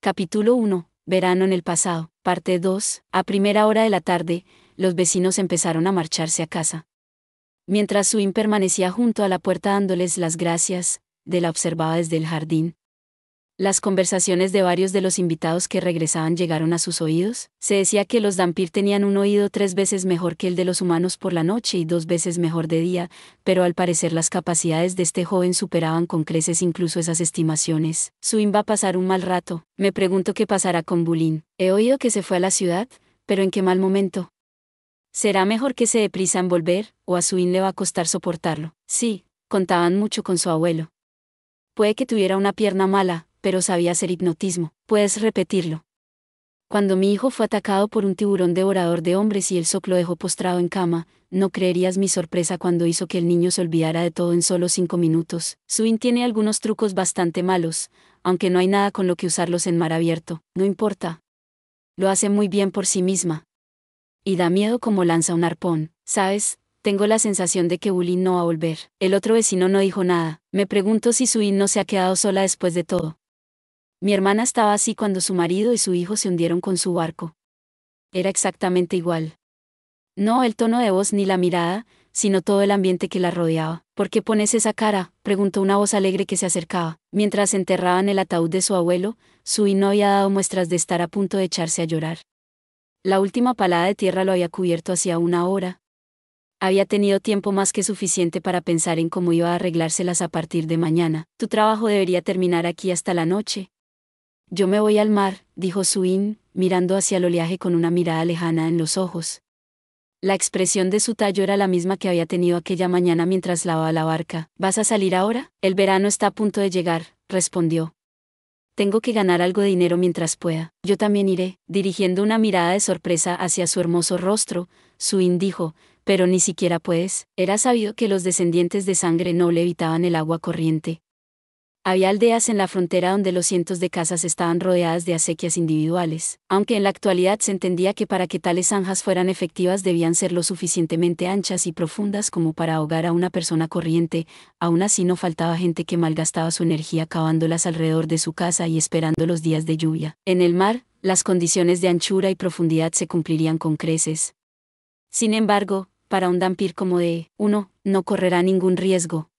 Capítulo 1. Verano en el pasado. Parte 2. A primera hora de la tarde, los vecinos empezaron a marcharse a casa. Mientras Suin permanecía junto a la puerta dándoles las gracias, de la observaba desde el jardín. Las conversaciones de varios de los invitados que regresaban llegaron a sus oídos. Se decía que los Dhampir tenían un oído 3 veces mejor que el de los humanos por la noche y 2 veces mejor de día, pero al parecer las capacidades de este joven superaban con creces incluso esas estimaciones. Suin va a pasar un mal rato. Me pregunto qué pasará con Bulin. He oído que se fue a la ciudad, pero en qué mal momento. ¿Será mejor que se dé prisa en volver, o a Suin le va a costar soportarlo? Sí, contaban mucho con su abuelo. Puede que tuviera una pierna mala, pero sabía hacer hipnotismo. ¿Puedes repetirlo? Cuando mi hijo fue atacado por un tiburón devorador de hombres y el Sok lo dejó postrado en cama, no creerías mi sorpresa cuando hizo que el niño se olvidara de todo en solo 5 minutos. Suin tiene algunos trucos bastante malos, aunque no hay nada con lo que usarlos en mar abierto. No importa. Lo hace muy bien por sí misma. Y da miedo como lanza un arpón. ¿Sabes? Tengo la sensación de que Bulin no va a volver. El otro vecino no dijo nada. Me pregunto si Suin no se ha quedado sola después de todo. Mi hermana estaba así cuando su marido y su hijo se hundieron con su barco. Era exactamente igual. No el tono de voz ni la mirada, sino todo el ambiente que la rodeaba. ¿Por qué pones esa cara?, preguntó una voz alegre que se acercaba. Mientras enterraban el ataúd de su abuelo, Suin no había dado muestras de estar a punto de echarse a llorar. La última palada de tierra lo había cubierto hacía una hora. Había tenido tiempo más que suficiente para pensar en cómo iba a arreglárselas a partir de mañana. Tu trabajo debería terminar aquí hasta la noche. Yo me voy al mar, dijo Suin, mirando hacia el oleaje con una mirada lejana en los ojos. La expresión de su tallo era la misma que había tenido aquella mañana mientras lavaba la barca. ¿Vas a salir ahora? El verano está a punto de llegar, respondió. Tengo que ganar algo de dinero mientras pueda. Yo también iré. Dirigiendo una mirada de sorpresa hacia su hermoso rostro, Suin dijo, pero ni siquiera puedes. Era sabido que los descendientes de sangre noble evitaban el agua corriente. Había aldeas en la frontera donde los cientos de casas estaban rodeadas de acequias individuales, aunque en la actualidad se entendía que para que tales zanjas fueran efectivas debían ser lo suficientemente anchas y profundas como para ahogar a una persona corriente. Aún así no faltaba gente que malgastaba su energía cavándolas alrededor de su casa y esperando los días de lluvia. En el mar, las condiciones de anchura y profundidad se cumplirían con creces. Sin embargo, para un Dhampir como uno, no correrá ningún riesgo.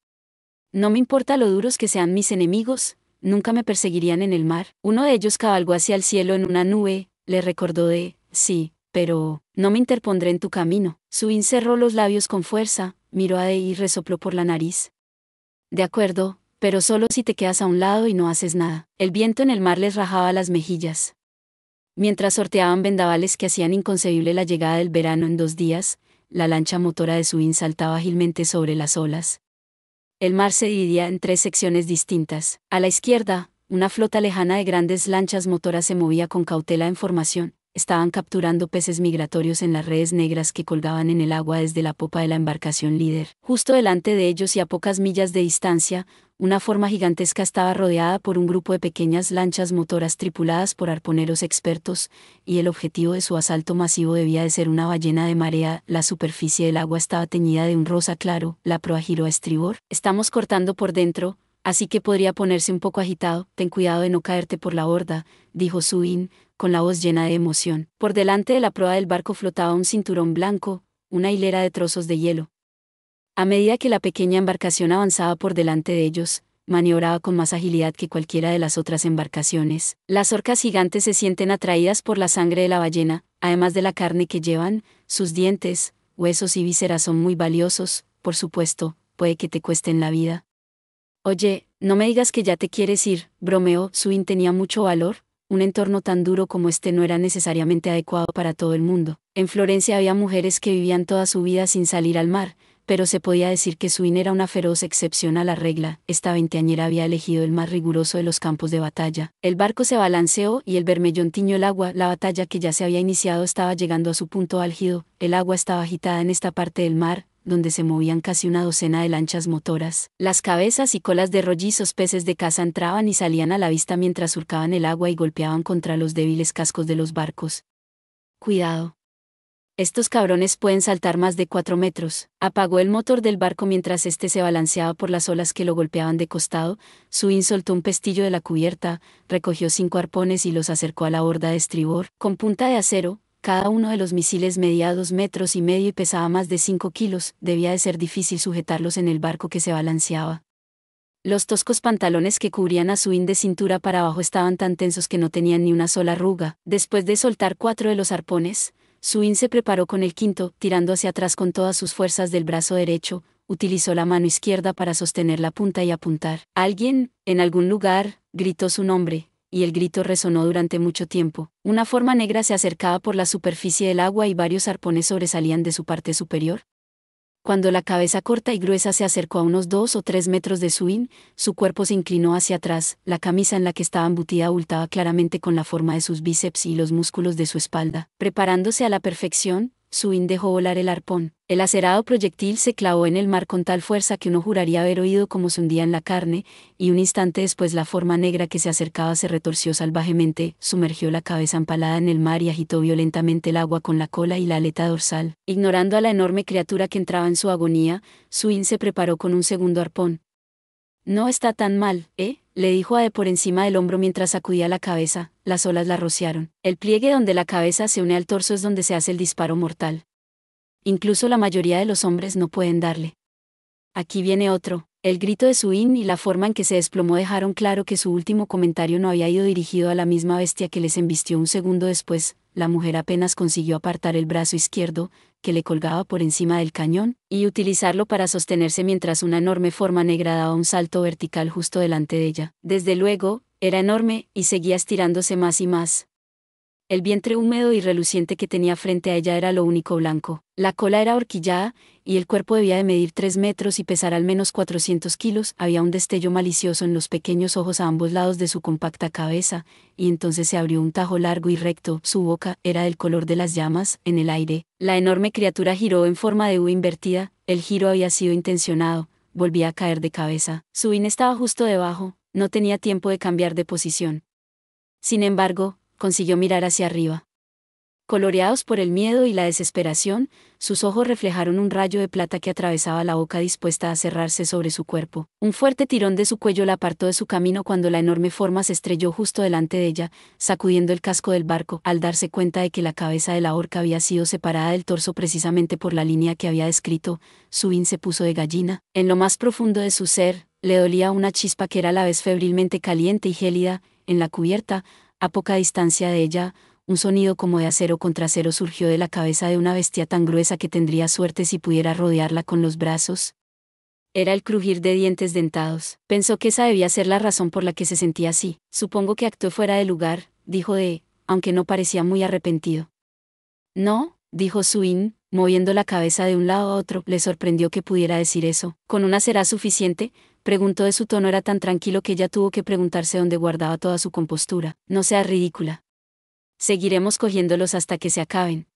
No me importa lo duros que sean mis enemigos, nunca me perseguirían en el mar. Uno de ellos cabalgó hacia el cielo en una nube, le recordó sí, pero no me interpondré en tu camino. Suin cerró los labios con fuerza, miró a y resopló por la nariz. De acuerdo, pero solo si te quedas a un lado y no haces nada. El viento en el mar les rajaba las mejillas. Mientras sorteaban vendavales que hacían inconcebible la llegada del verano en 2 días, la lancha motora de Suin saltaba ágilmente sobre las olas. El mar se dividía en 3 secciones distintas. A la izquierda, una flota lejana de grandes lanchas motoras se movía con cautela en formación. Estaban capturando peces migratorios en las redes negras que colgaban en el agua desde la popa de la embarcación líder. Justo delante de ellos y a pocas millas de distancia, una forma gigantesca estaba rodeada por un grupo de pequeñas lanchas motoras tripuladas por arponeros expertos, y el objetivo de su asalto masivo debía de ser una ballena de marea. La superficie del agua estaba teñida de un rosa claro. La proa giró a estribor. Estamos cortando por dentro, así que podría ponerse un poco agitado. Ten cuidado de no caerte por la borda, dijo Suin, con la voz llena de emoción. Por delante de la proa del barco flotaba un cinturón blanco, una hilera de trozos de hielo. A medida que la pequeña embarcación avanzaba por delante de ellos, maniobraba con más agilidad que cualquiera de las otras embarcaciones. Las orcas gigantes se sienten atraídas por la sangre de la ballena, además de la carne que llevan. Sus dientes, huesos y vísceras son muy valiosos, por supuesto, puede que te cuesten la vida. Oye, no me digas que ya te quieres ir, bromeó. Suin tenía mucho valor. Un entorno tan duro como este no era necesariamente adecuado para todo el mundo. En Florencia había mujeres que vivían toda su vida sin salir al mar, pero se podía decir que Suin era una feroz excepción a la regla. Esta veinteañera había elegido el más riguroso de los campos de batalla. El barco se balanceó y el bermellón tiñó el agua. La batalla que ya se había iniciado estaba llegando a su punto álgido. El agua estaba agitada en esta parte del mar, donde se movían casi una docena de lanchas motoras. Las cabezas y colas de rollizos peces de caza entraban y salían a la vista mientras surcaban el agua y golpeaban contra los débiles cascos de los barcos. Cuidado. Estos cabrones pueden saltar más de 4 metros. Apagó el motor del barco mientras este se balanceaba por las olas que lo golpeaban de costado. Suin soltó un pestillo de la cubierta, recogió 5 arpones y los acercó a la borda de estribor, con punta de acero. Cada uno de los misiles medía 2,5 metros y pesaba más de 5 kilos. Debía de ser difícil sujetarlos en el barco que se balanceaba. Los toscos pantalones que cubrían a Suin de cintura para abajo estaban tan tensos que no tenían ni una sola arruga. Después de soltar 4 de los arpones, Suin se preparó con el quinto, tirando hacia atrás con todas sus fuerzas del brazo derecho. Utilizó la mano izquierda para sostener la punta y apuntar. Alguien, en algún lugar, gritó su nombre, y el grito resonó durante mucho tiempo. Una forma negra se acercaba por la superficie del agua y varios arpones sobresalían de su parte superior. Cuando la cabeza corta y gruesa se acercó a unos 2 o 3 metros de Suin, su cuerpo se inclinó hacia atrás. La camisa en la que estaba embutida abultaba claramente con la forma de sus bíceps y los músculos de su espalda. Preparándose a la perfección, Suin dejó volar el arpón. El acerado proyectil se clavó en el mar con tal fuerza que uno juraría haber oído cómo se hundía en la carne, y un instante después la forma negra que se acercaba se retorció salvajemente, sumergió la cabeza empalada en el mar y agitó violentamente el agua con la cola y la aleta dorsal. Ignorando a la enorme criatura que entraba en su agonía, Suin se preparó con un segundo arpón. No está tan mal, le dijo a de por encima del hombro mientras sacudía la cabeza. Las olas la rociaron. El pliegue donde la cabeza se une al torso es donde se hace el disparo mortal. Incluso la mayoría de los hombres no pueden darle. Aquí viene otro. El grito de Suin y la forma en que se desplomó dejaron claro que su último comentario no había ido dirigido a la misma bestia que les embistió un segundo después. La mujer apenas consiguió apartar el brazo izquierdo, que le colgaba por encima del cañón, y utilizarlo para sostenerse mientras una enorme forma negra daba un salto vertical justo delante de ella. Desde luego, era enorme, y seguía estirándose más y más. El vientre húmedo y reluciente que tenía frente a ella era lo único blanco. La cola era horquillada, y el cuerpo debía de medir 3 metros y pesar al menos 400 kilos. Había un destello malicioso en los pequeños ojos a ambos lados de su compacta cabeza, y entonces se abrió un tajo largo y recto. Su boca era del color de las llamas. En el aire, la enorme criatura giró en forma de U invertida. El giro había sido intencionado. Volvía a caer de cabeza. Suin estaba justo debajo. No tenía tiempo de cambiar de posición. Sin embargo, consiguió mirar hacia arriba. Coloreados por el miedo y la desesperación, sus ojos reflejaron un rayo de plata que atravesaba la boca dispuesta a cerrarse sobre su cuerpo. Un fuerte tirón de su cuello la apartó de su camino cuando la enorme forma se estrelló justo delante de ella, sacudiendo el casco del barco. Al darse cuenta de que la cabeza de la orca había sido separada del torso precisamente por la línea que había descrito, Suin se puso de gallina. En lo más profundo de su ser, le dolía una chispa que era a la vez febrilmente caliente y gélida. En la cubierta, a poca distancia de ella, un sonido como de acero contra acero surgió de la cabeza de una bestia tan gruesa que tendría suerte si pudiera rodearla con los brazos. Era el crujir de dientes dentados. Pensó que esa debía ser la razón por la que se sentía así. Supongo que actuó fuera de lugar, dijo aunque no parecía muy arrepentido. No, dijo Suin, moviendo la cabeza de un lado a otro. Le sorprendió que pudiera decir eso. ¿Con una será suficiente?, preguntó. De su tono era tan tranquilo que ella tuvo que preguntarse dónde guardaba toda su compostura. No seas ridícula. Seguiremos cogiéndolos hasta que se acaben.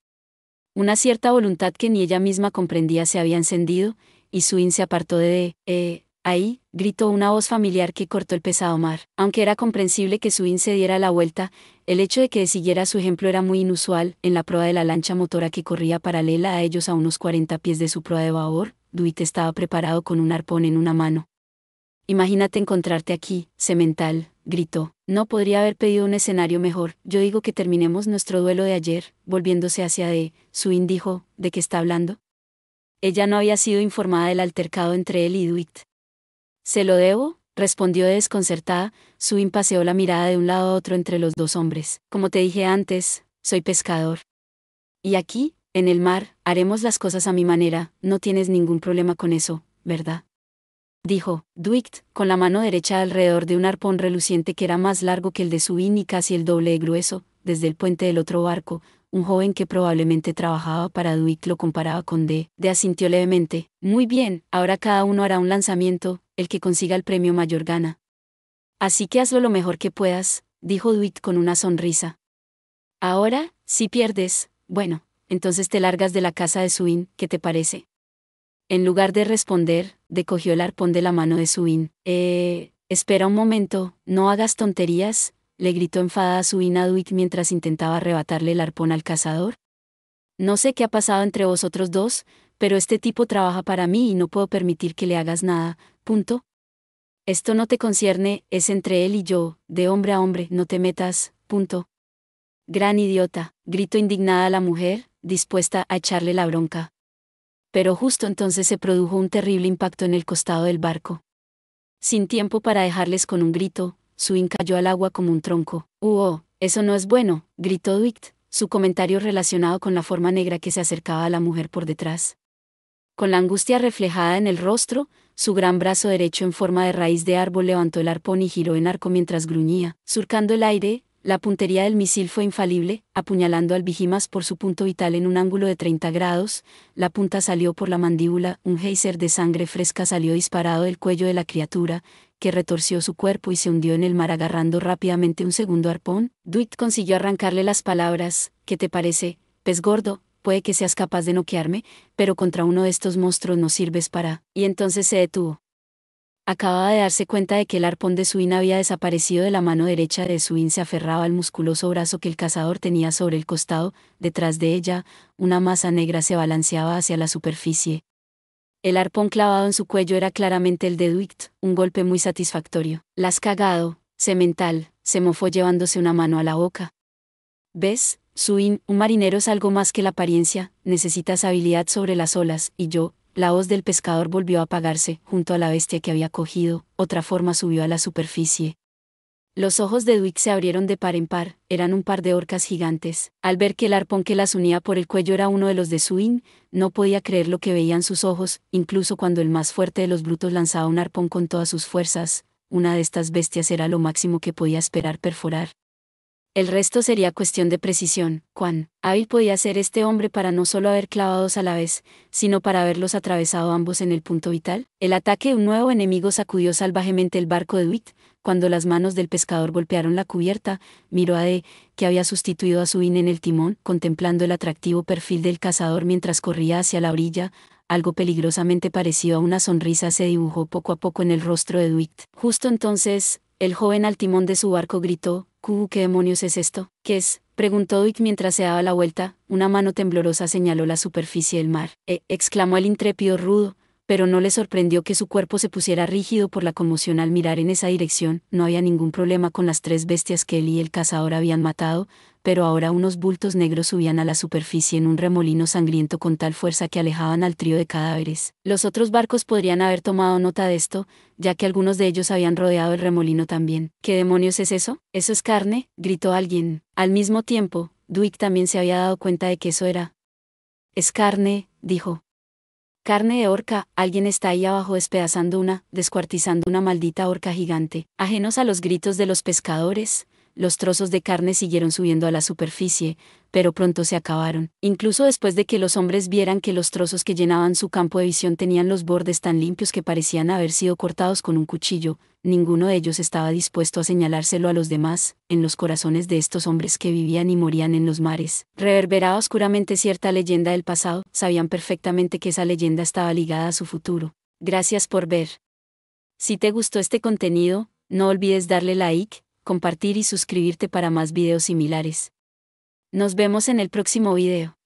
Una cierta voluntad que ni ella misma comprendía se había encendido, y Suin se apartó ahí, gritó una voz familiar que cortó el pesado mar. Aunque era comprensible que Suin se diera la vuelta, el hecho de que siguiera su ejemplo era muy inusual. En la proa de la lancha motora que corría paralela a ellos a unos 40 pies de su proa de babor, Dwight estaba preparado con un arpón en una mano. Imagínate encontrarte aquí, semental, gritó. No podría haber pedido un escenario mejor. Yo digo que terminemos nuestro duelo de ayer. Volviéndose hacia Suin dijo, ¿de qué está hablando? Ella no había sido informada del altercado entre él y Dwight. Se lo debo, respondió desconcertada. Suin paseó la mirada de un lado a otro entre los dos hombres. Como te dije antes, soy pescador. Y aquí, en el mar, haremos las cosas a mi manera. No tienes ningún problema con eso, ¿verdad?, dijo Dwight, con la mano derecha alrededor de un arpón reluciente que era más largo que el de Suin y casi el doble de grueso. Desde el puente del otro barco, un joven que probablemente trabajaba para Dwight lo comparaba con asintió levemente. Muy bien, ahora cada uno hará un lanzamiento, el que consiga el premio mayor gana. Así que hazlo lo mejor que puedas, dijo Dwight con una sonrisa. Ahora, si pierdes, bueno, entonces te largas de la casa de Suin, ¿qué te parece? En lugar de responder, cogió el arpón de la mano de Suin. Espera un momento, no hagas tonterías, le gritó enfadada Suin a Dwight mientras intentaba arrebatarle el arpón al cazador. No sé qué ha pasado entre vosotros dos, pero este tipo trabaja para mí y no puedo permitir que le hagas nada. Punto. Esto no te concierne, es entre él y yo, de hombre a hombre, no te metas. Punto. Gran idiota, gritó indignada la mujer, dispuesta a echarle la bronca. Pero justo entonces se produjo un terrible impacto en el costado del barco. Sin tiempo para dejarles con un grito, Swin cayó al agua como un tronco. Eso no es bueno, gritó Dwight, su comentario relacionado con la forma negra que se acercaba a la mujer por detrás. Con la angustia reflejada en el rostro, su gran brazo derecho en forma de raíz de árbol levantó el arpón y giró en arco mientras gruñía. Surcando el aire, la puntería del misil fue infalible, apuñalando al Vigimas por su punto vital en un ángulo de 30 grados, la punta salió por la mandíbula, un geyser de sangre fresca salió disparado del cuello de la criatura, que retorció su cuerpo y se hundió en el mar agarrando rápidamente un segundo arpón. Dwight consiguió arrancarle las palabras. ¿Qué te parece, pez gordo? Puede que seas capaz de noquearme, pero contra uno de estos monstruos no sirves para... Y entonces se detuvo. Acababa de darse cuenta de que el arpón de Swin había desaparecido de la mano derecha de Swin, se aferraba al musculoso brazo que el cazador tenía sobre el costado, detrás de ella, una masa negra se balanceaba hacia la superficie. El arpón clavado en su cuello era claramente el de Dwight, un golpe muy satisfactorio. «La has cagado, semental», se mofó llevándose una mano a la boca. «¿Ves, Swin, un marinero es algo más que la apariencia, necesitas habilidad sobre las olas, y yo...». La voz del pescador volvió a apagarse, junto a la bestia que había cogido, otra forma subió a la superficie. Los ojos de Dwight se abrieron de par en par, eran un par de orcas gigantes. Al ver que el arpón que las unía por el cuello era uno de los de Swin, no podía creer lo que veían sus ojos, incluso cuando el más fuerte de los brutos lanzaba un arpón con todas sus fuerzas, una de estas bestias era lo máximo que podía esperar perforar. El resto sería cuestión de precisión. Cuán hábil podía ser este hombre para no solo haber clavados a la vez, sino para haberlos atravesado ambos en el punto vital. El ataque de un nuevo enemigo sacudió salvajemente el barco de Dwight. Cuando las manos del pescador golpearon la cubierta, miró a D, que había sustituido a Swin en el timón, contemplando el atractivo perfil del cazador mientras corría hacia la orilla. Algo peligrosamente parecido a una sonrisa se dibujó poco a poco en el rostro de Dwight. Justo entonces, el joven al timón de su barco gritó: «¿Qué demonios es esto?» «¿Qué es?», preguntó Dwight mientras se daba la vuelta. Una mano temblorosa señaló la superficie del mar. Exclamó el intrépido rudo, pero no le sorprendió que su cuerpo se pusiera rígido por la conmoción al mirar en esa dirección. No había ningún problema con las 3 bestias que él y el cazador habían matado, pero ahora unos bultos negros subían a la superficie en un remolino sangriento con tal fuerza que alejaban al trío de cadáveres. Los otros barcos podrían haber tomado nota de esto, ya que algunos de ellos habían rodeado el remolino también. «¿Qué demonios es eso? «Eso es carne», gritó alguien. Al mismo tiempo, Dwight también se había dado cuenta de que eso era. «Es carne», dijo. «Carne de orca», alguien está ahí abajo descuartizando una maldita orca gigante. Ajenos a los gritos de los pescadores, los trozos de carne siguieron subiendo a la superficie, pero pronto se acabaron. Incluso después de que los hombres vieran que los trozos que llenaban su campo de visión tenían los bordes tan limpios que parecían haber sido cortados con un cuchillo, ninguno de ellos estaba dispuesto a señalárselo a los demás. En los corazones de estos hombres que vivían y morían en los mares reverberaba oscuramente cierta leyenda del pasado. Sabían perfectamente que esa leyenda estaba ligada a su futuro. Gracias por ver. Si te gustó este contenido, no olvides darle like, compartir y suscribirte para más videos similares. Nos vemos en el próximo video.